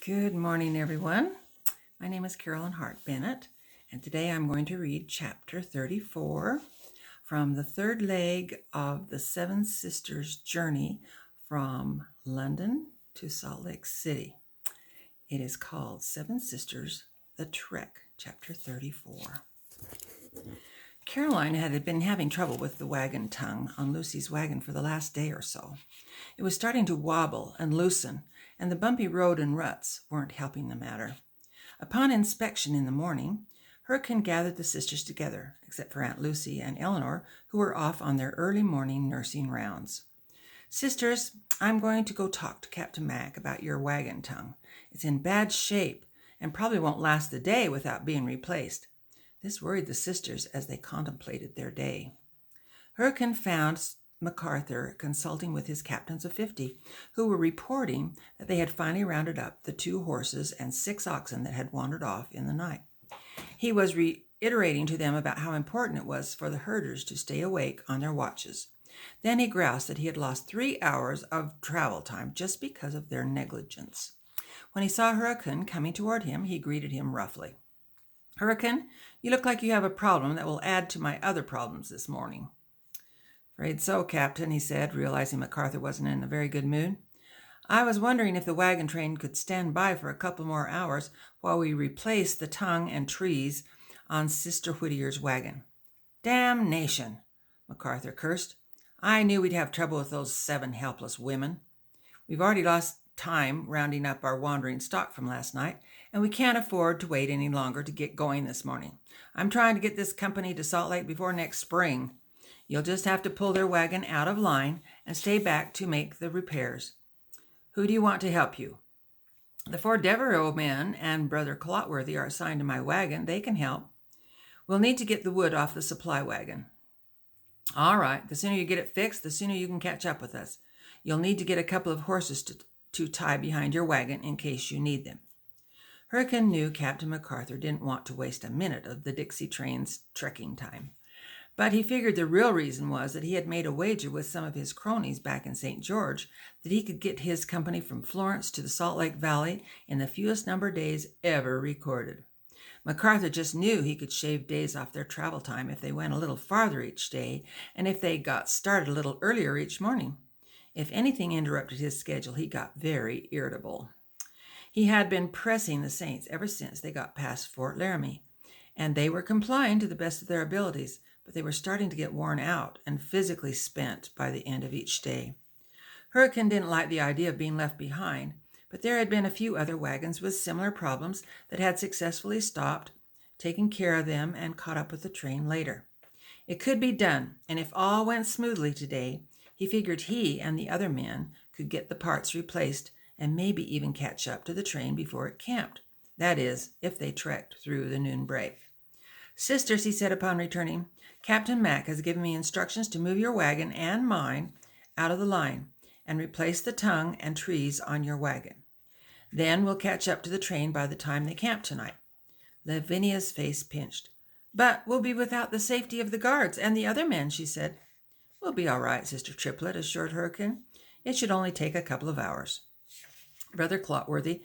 Good morning, everyone. My name is Carolyn Hart Bennett, and today I'm going to read chapter 34 from the third leg of the Seven Sisters' journey from London to Salt Lake City. It is called Seven Sisters, the Trek, chapter 34. Caroline had been having trouble with the wagon tongue on Lucy's wagon for the last day or so. It was starting to wobble and loosen, and the bumpy road and ruts weren't helping the matter. Upon inspection in the morning, Hurricane gathered the sisters together, except for Aunt Lucy and Eleanor, who were off on their early morning nursing rounds. "Sisters, I'm going to go talk to Captain Mac about your wagon tongue. It's in bad shape and probably won't last the day without being replaced." This worried the sisters as they contemplated their day. Hurricane found MacArthur consulting with his captains of 50, who were reporting that they had finally rounded up the 2 horses and 6 oxen that had wandered off in the night. He was reiterating to them about how important it was for the herders to stay awake on their watches. Then he groused that he had lost 3 hours of travel time just because of their negligence. When he saw Hurricane coming toward him, he greeted him roughly. "Hurricane, you look like you have a problem that will add to my other problems this morning." "Afraid so, Captain," he said, realizing MacArthur wasn't in a very good mood. "I was wondering if the wagon train could stand by for a couple more hours while we replace the tongue and trees on Sister Whittier's wagon." "Damnation!" MacArthur cursed. "I knew we'd have trouble with those 7 helpless women. We've already lost time rounding up our wandering stock from last night, and we can't afford to wait any longer to get going this morning. I'm trying to get this company to Salt Lake before next spring. You'll just have to pull their wagon out of line and stay back to make the repairs. Who do you want to help you?" "The 4 Devereux men and Brother Clotworthy are assigned to my wagon. They can help." "We'll need to get the wood off the supply wagon." "All right. The sooner you get it fixed, the sooner you can catch up with us. You'll need to get a couple of horses to tie behind your wagon in case you need them." Hurricane knew Captain MacArthur didn't want to waste a minute of the Dixie train's trekking time. But he figured the real reason was that he had made a wager with some of his cronies back in St. George that he could get his company from Florence to the Salt Lake Valley in the fewest number of days ever recorded. MacArthur just knew he could shave days off their travel time if they went a little farther each day and if they got started a little earlier each morning. If anything interrupted his schedule, he got very irritable. He had been pressing the Saints ever since they got past Fort Laramie, and they were complying to the best of their abilities, but they were starting to get worn out and physically spent by the end of each day. Hurricane didn't like the idea of being left behind, but there had been a few other wagons with similar problems that had successfully stopped, taken care of them, and caught up with the train later. It could be done, and if all went smoothly today, he figured he and the other men could get the parts replaced and maybe even catch up to the train before it camped. That is, if they trekked through the noon break. "Sisters," he said upon returning, "Captain Mac has given me instructions to move your wagon and mine out of the line and replace the tongue and trees on your wagon. Then we'll catch up to the train by the time they camp tonight." Lavinia's face pinched. "But we'll be without the safety of the guards and the other men," she said. "We'll be all right," Sister Triplet assured Hurricane. "It should only take a couple of hours. Brother Clotworthy,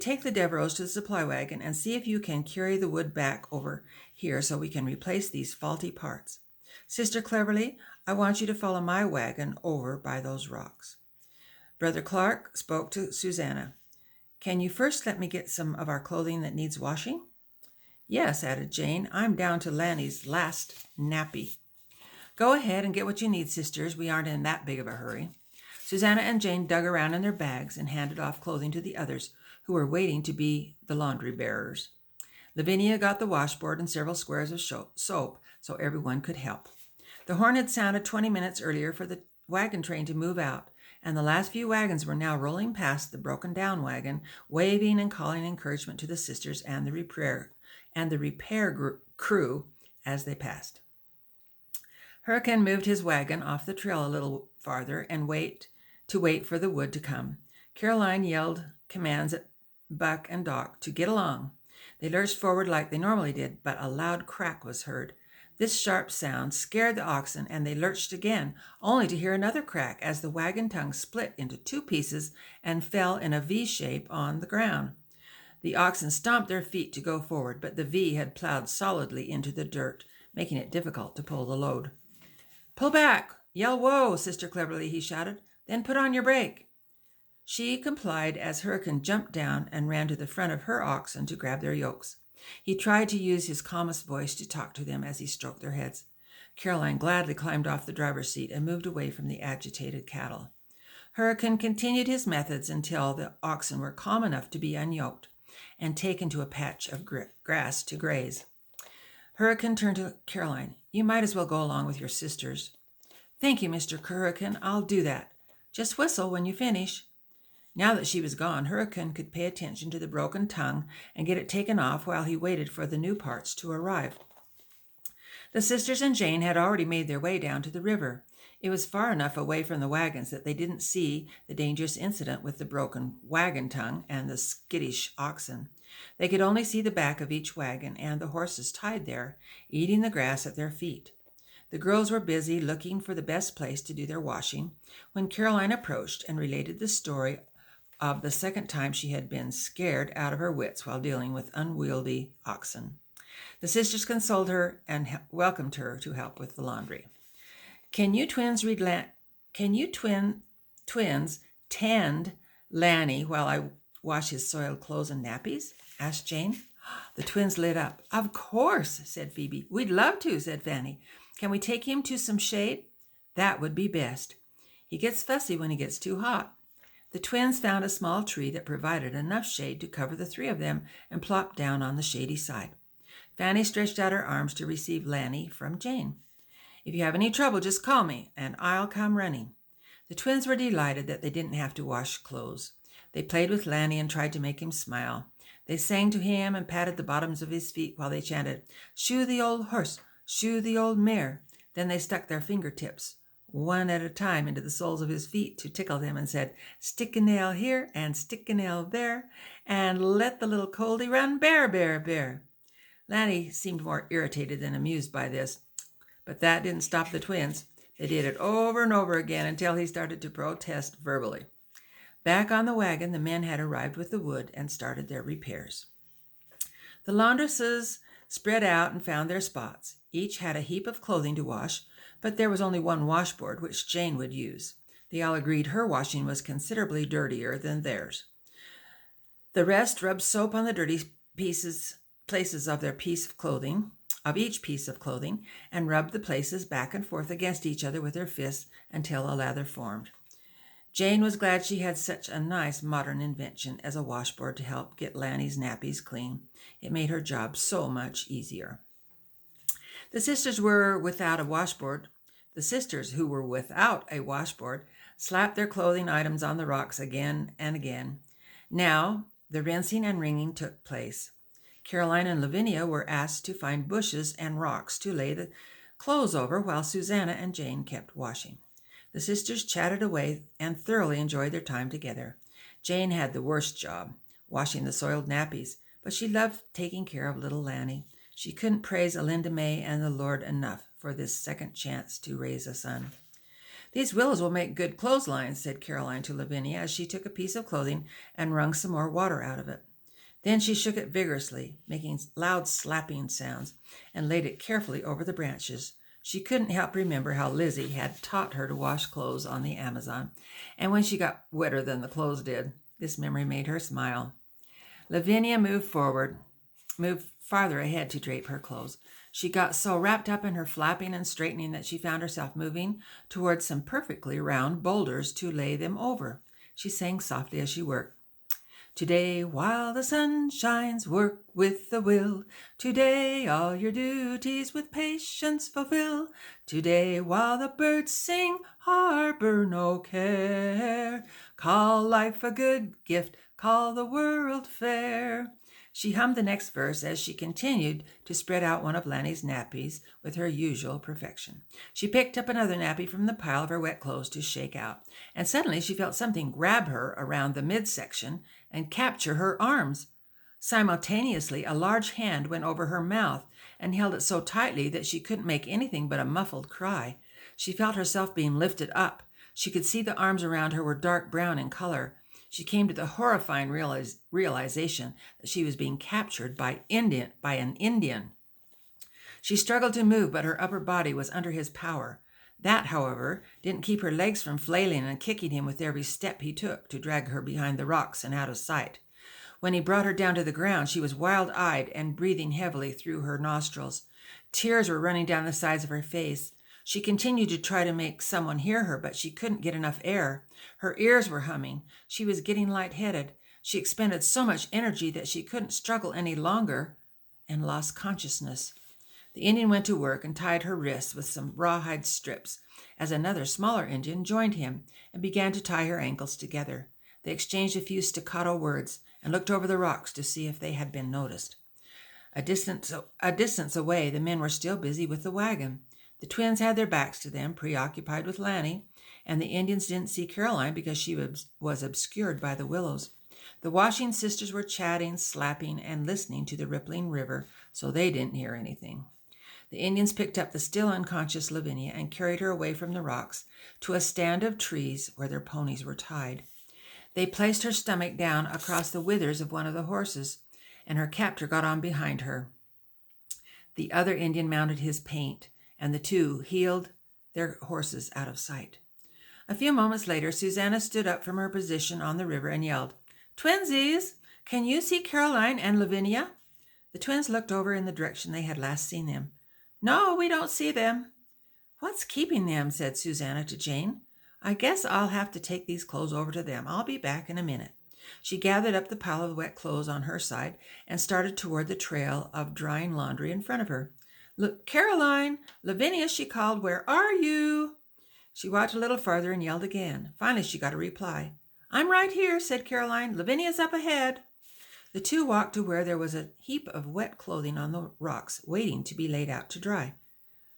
take the Devereux to the supply wagon and see if you can carry the wood back over here so we can replace these faulty parts. Sister Cleverly, I want you to follow my wagon over by those rocks." Brother Clark spoke to Susanna. "Can you first let me get some of our clothing that needs washing?" "Yes," added Jane. "I'm down to Lanny's last nappy." "Go ahead and get what you need, sisters. We aren't in that big of a hurry." Susanna and Jane dug around in their bags and handed off clothing to the others, who were waiting to be the laundry bearers. Lavinia got the washboard and several squares of soap so everyone could help. The horn had sounded 20 minutes earlier for the wagon train to move out, and the last few wagons were now rolling past the broken-down wagon, waving and calling encouragement to the sisters and the repair crew as they passed. Hurricane moved his wagon off the trail a little farther and wait for the wood to come. Caroline yelled commands at Buck and Doc to get along. They lurched forward like they normally did, but a loud crack was heard. This sharp sound scared the oxen, and they lurched again, only to hear another crack as the wagon tongue split into two pieces and fell in a V shape on the ground. The oxen stomped their feet to go forward, but the V had plowed solidly into the dirt, making it difficult to pull the load. "Pull back! Yell whoa, Sister Cleverly," he shouted. "Then put on your brake." She complied as Hurricane jumped down and ran to the front of her oxen to grab their yokes. He tried to use his calmest voice to talk to them as he stroked their heads. Caroline gladly climbed off the driver's seat and moved away from the agitated cattle. Hurricane continued his methods until the oxen were calm enough to be unyoked and taken to a patch of grass to graze. Hurricane turned to Caroline. "You might as well go along with your sisters." "Thank you, Mr. Hurricane. I'll do that. Just whistle when you finish." Now that she was gone, Hurricane could pay attention to the broken tongue and get it taken off while he waited for the new parts to arrive. The sisters and Jane had already made their way down to the river. It was far enough away from the wagons that they didn't see the dangerous incident with the broken wagon tongue and the skittish oxen. They could only see the back of each wagon and the horses tied there, eating the grass at their feet. The girls were busy looking for the best place to do their washing when Caroline approached and related the story of the second time she had been scared out of her wits while dealing with unwieldy oxen. The sisters consoled her and welcomed her to help with the laundry. Can you twins tend Lanny while I wash his soiled clothes and nappies?" asked Jane. The twins lit up. "Of course," said Phoebe. "We'd love to," said Fanny. "Can we take him to some shade?" "That would be best. He gets fussy when he gets too hot." The twins found a small tree that provided enough shade to cover the three of them and plopped down on the shady side. Fanny stretched out her arms to receive Lanny from Jane. "If you have any trouble, just call me, and I'll come running." The twins were delighted that they didn't have to wash clothes. They played with Lanny and tried to make him smile. They sang to him and patted the bottoms of his feet while they chanted, "Shoe the old horse, shoe the old mare." Then they stuck their fingertips one at a time into the soles of his feet to tickle them and said, "Stick a nail here and stick a nail there, and let the little coldie run bear, bear, bear." Lanny seemed more irritated than amused by this, but that didn't stop the twins. They did it over and over again until he started to protest verbally. Back on the wagon, the men had arrived with the wood and started their repairs. The laundresses spread out and found their spots. Each had a heap of clothing to wash, but there was only one washboard, which Jane would use. They all agreed her washing was considerably dirtier than theirs. The rest rubbed soap on the dirty places of each piece of clothing, and rubbed the places back and forth against each other with their fists until a lather formed. Jane was glad she had such a nice modern invention as a washboard to help get Lanny's nappies clean. It made her job so much easier. The sisters who were without a washboard slapped their clothing items on the rocks again and again. Now, the rinsing and wringing took place. Caroline and Lavinia were asked to find bushes and rocks to lay the clothes over while Susanna and Jane kept washing. The sisters chatted away and thoroughly enjoyed their time together. Jane had the worst job, washing the soiled nappies, but she loved taking care of little Lanny. She couldn't praise Alinda May and the Lord enough for this second chance to raise a son. "These willows will make good clotheslines," said Caroline to Lavinia as she took a piece of clothing and wrung some more water out of it. Then she shook it vigorously, making loud slapping sounds, and laid it carefully over the branches. She couldn't help remember how Lizzie had taught her to wash clothes on the Amazon, and when she got wetter than the clothes did. This memory made her smile. Lavinia moved farther ahead to drape her clothes. She got so wrapped up in her flapping and straightening that she found herself moving towards some perfectly round boulders to lay them over. She sang softly as she worked. "Today, while the sun shines, work with a will. Today, all your duties with patience fulfill. Today, while the birds sing, harbor no care. Call life a good gift, call the world fair." She hummed the next verse as she continued to spread out one of Lanny's nappies with her usual perfection. She picked up another nappy from the pile of her wet clothes to shake out, and suddenly she felt something grab her around the midsection and capture her arms. Simultaneously, a large hand went over her mouth and held it so tightly that she couldn't make anything but a muffled cry. She felt herself being lifted up. She could see the arms around her were dark brown in color. She came to the horrifying realization that she was being captured by an Indian. She struggled to move, but her upper body was under his power. That, however, didn't keep her legs from flailing and kicking him with every step he took to drag her behind the rocks and out of sight. When he brought her down to the ground, she was wild-eyed and breathing heavily through her nostrils. Tears were running down the sides of her face. She continued to try to make someone hear her, but she couldn't get enough air. Her ears were humming. She was getting lightheaded. She expended so much energy that she couldn't struggle any longer and lost consciousness. The Indian went to work and tied her wrists with some rawhide strips, as another smaller Indian joined him and began to tie her ankles together. They exchanged a few staccato words and looked over the rocks to see if they had been noticed. A distance away, the men were still busy with the wagon. The twins had their backs to them, preoccupied with Lanny, and the Indians didn't see Caroline because she was obscured by the willows. The Washing sisters were chatting, slapping, and listening to the rippling river, so they didn't hear anything. The Indians picked up the still unconscious Lavinia and carried her away from the rocks to a stand of trees where their ponies were tied. They placed her stomach down across the withers of one of the horses, and her captor got on behind her. The other Indian mounted his paint, and the two heeled their horses out of sight. A few moments later, Susanna stood up from her position on the river and yelled, "Twinsies, can you see Caroline and Lavinia?" The twins looked over in the direction they had last seen them. "No, we don't see them." "What's keeping them?" said Susanna to Jane. "I guess I'll have to take these clothes over to them. I'll be back in a minute." She gathered up the pile of wet clothes on her side and started toward the trail of drying laundry in front of her. "Look, Caroline, Lavinia," she called, "where are you?" She walked a little farther and yelled again. Finally, she got a reply. "I'm right here," said Caroline. "Lavinia's up ahead." The two walked to where there was a heap of wet clothing on the rocks, waiting to be laid out to dry.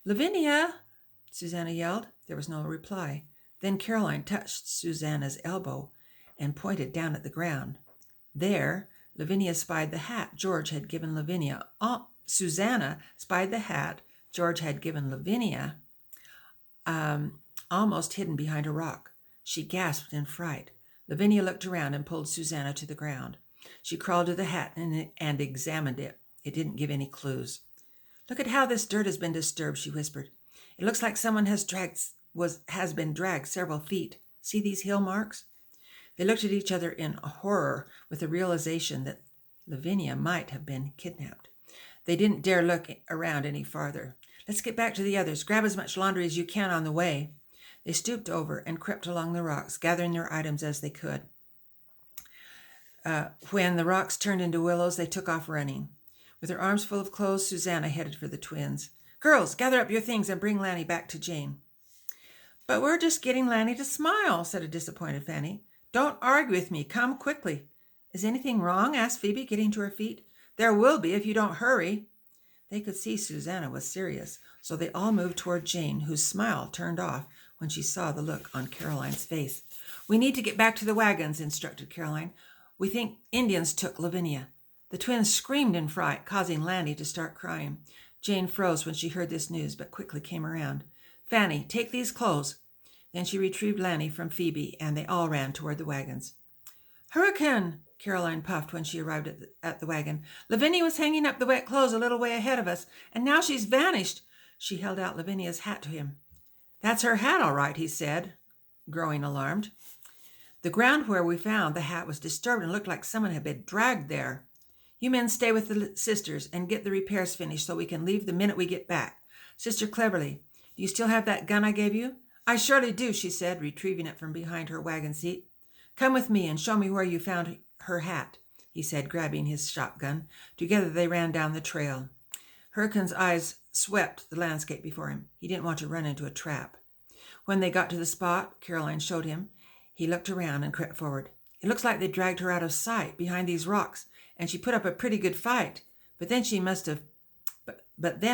"Lavinia," Susanna yelled. There was no reply. Then Caroline touched Susanna's elbow and pointed down at the ground. There, Lavinia spied the hat George had given Lavinia. Susanna spied the hat George had given Lavinia, almost hidden behind a rock. She gasped in fright. Lavinia looked around and pulled Susanna to the ground. She crawled to the hat and examined it. It didn't give any clues. "Look at how this dirt has been disturbed," she whispered. "It looks like someone has been dragged several feet. See these heel marks?" They looked at each other in horror with the realization that Lavinia might have been kidnapped. They didn't dare look around any farther. "Let's get back to the others. Grab as much laundry as you can on the way." They stooped over and crept along the rocks, gathering their items as they could. When the rocks turned into willows, they took off running. With her arms full of clothes, Susanna headed for the twins. "Girls, gather up your things and bring Lanny back to Jane." "But we're just getting Lanny to smile," said a disappointed Fanny. "Don't argue with me. Come quickly." "Is anything wrong?" asked Phoebe, getting to her feet. "There will be if you don't hurry." They could see Susanna was serious, so they all moved toward Jane, whose smile turned off when she saw the look on Caroline's face. "We need to get back to the wagons," instructed Caroline. "We think Indians took Lavinia." The twins screamed in fright, causing Lanny to start crying. Jane froze when she heard this news, but quickly came around. "Fanny, take these clothes." Then she retrieved Lanny from Phoebe, and they all ran toward the wagons. "Hurricane!" Caroline puffed when she arrived at the wagon. "Lavinia was hanging up the wet clothes a little way ahead of us, and now she's vanished." She held out Lavinia's hat to him. "That's her hat, all right," he said, growing alarmed. "The ground where we found the hat was disturbed and looked like someone had been dragged there. You men stay with the sisters and get the repairs finished so we can leave the minute we get back. Sister Cleverly, do you still have that gun I gave you?" "I surely do," she said, retrieving it from behind her wagon seat. "Come with me and show me where you found her hat," he said, grabbing his shotgun. Together they ran down the trail. Hurricane's eyes swept the landscape before him. He didn't want to run into a trap. When they got to the spot Caroline showed him, he looked around and crept forward. "It looks like they dragged her out of sight behind these rocks, and she put up a pretty good fight. But then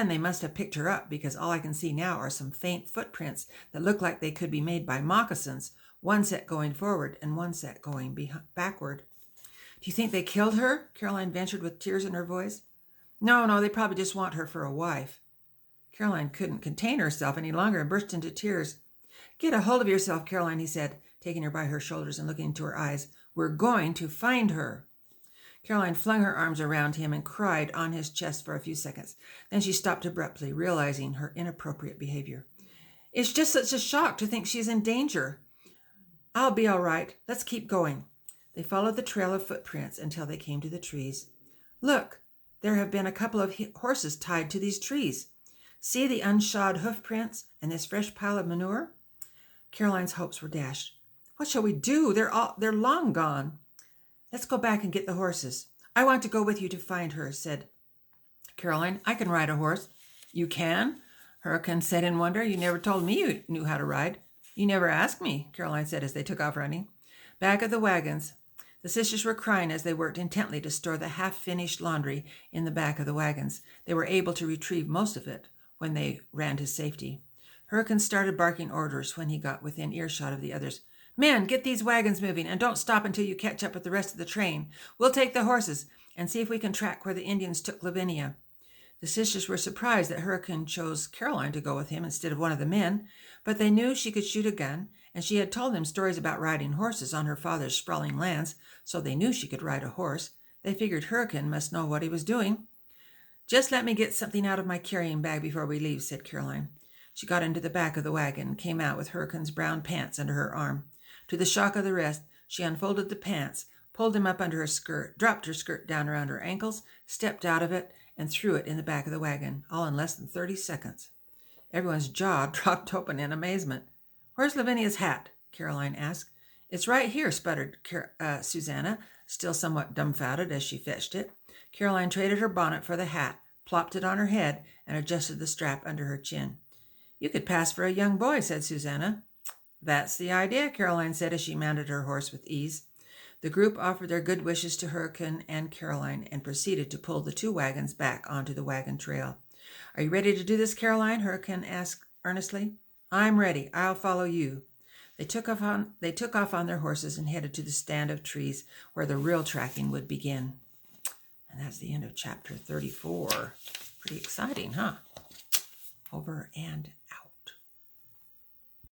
they must have picked her up, because all I can see now are some faint footprints that look like they could be made by moccasins, one set going forward and one set going backward." Do you think they killed her? Caroline ventured with tears in her voice. No, they probably just want her for a wife. Caroline couldn't contain herself any longer and burst into tears. Get a hold of yourself, Caroline, he said, taking her by her shoulders and looking into her eyes. We're going to find her. Caroline flung her arms around him and cried on his chest for a few seconds. Then she stopped abruptly, realizing her inappropriate behavior. It's just such a shock to think she's in danger. I'll be all right. Let's keep going. They followed the trail of footprints until they came to the trees. Look, there have been a couple of horses tied to these trees. See the unshod hoof prints and this fresh pile of manure? Caroline's hopes were dashed. What shall we do? They're long gone. Let's go back and get the horses. I want to go with you to find her, said Caroline. I can ride a horse. You can? Hurricane said in wonder. You never told me you knew how to ride. You never asked me, Caroline said as they took off running. Back of the wagons, the sisters were crying as they worked intently to store the half-finished laundry in the back of the wagons. They were able to retrieve most of it when they ran to safety. Hurricane started barking orders when he got within earshot of the others. Men, get these wagons moving and don't stop until you catch up with the rest of the train. We'll take the horses and see if we can track where the Indians took Lavinia. The sisters were surprised that Hurricane chose Caroline to go with him instead of one of the men, but they knew she could shoot a gun, and she had told them stories about riding horses on her father's sprawling lands, so they knew she could ride a horse. They figured Hurricane must know what he was doing. Just let me get something out of my carrying bag before we leave, said Caroline. She got into the back of the wagon and came out with Hurricane's brown pants under her arm. To the shock of the rest, she unfolded the pants, pulled them up under her skirt, dropped her skirt down around her ankles, stepped out of it, and threw it in the back of the wagon, all in less than 30 seconds. Everyone's jaw dropped open in amazement. Where's Lavinia's hat? Caroline asked. It's right here, sputtered Susanna, still somewhat dumbfounded as she fetched it. Caroline traded her bonnet for the hat, plopped it on her head, and adjusted the strap under her chin. You could pass for a young boy, said Susanna. That's the idea, Caroline said as she mounted her horse with ease. The group offered their good wishes to Hurricane and Caroline and proceeded to pull the two wagons back onto the wagon trail. Are you ready to do this, Caroline? Hurricane asked earnestly. I'm ready. I'll follow you. They took off on their horses and headed to the stand of trees where the real tracking would begin. And that's the end of chapter 34. Pretty exciting, huh? Over and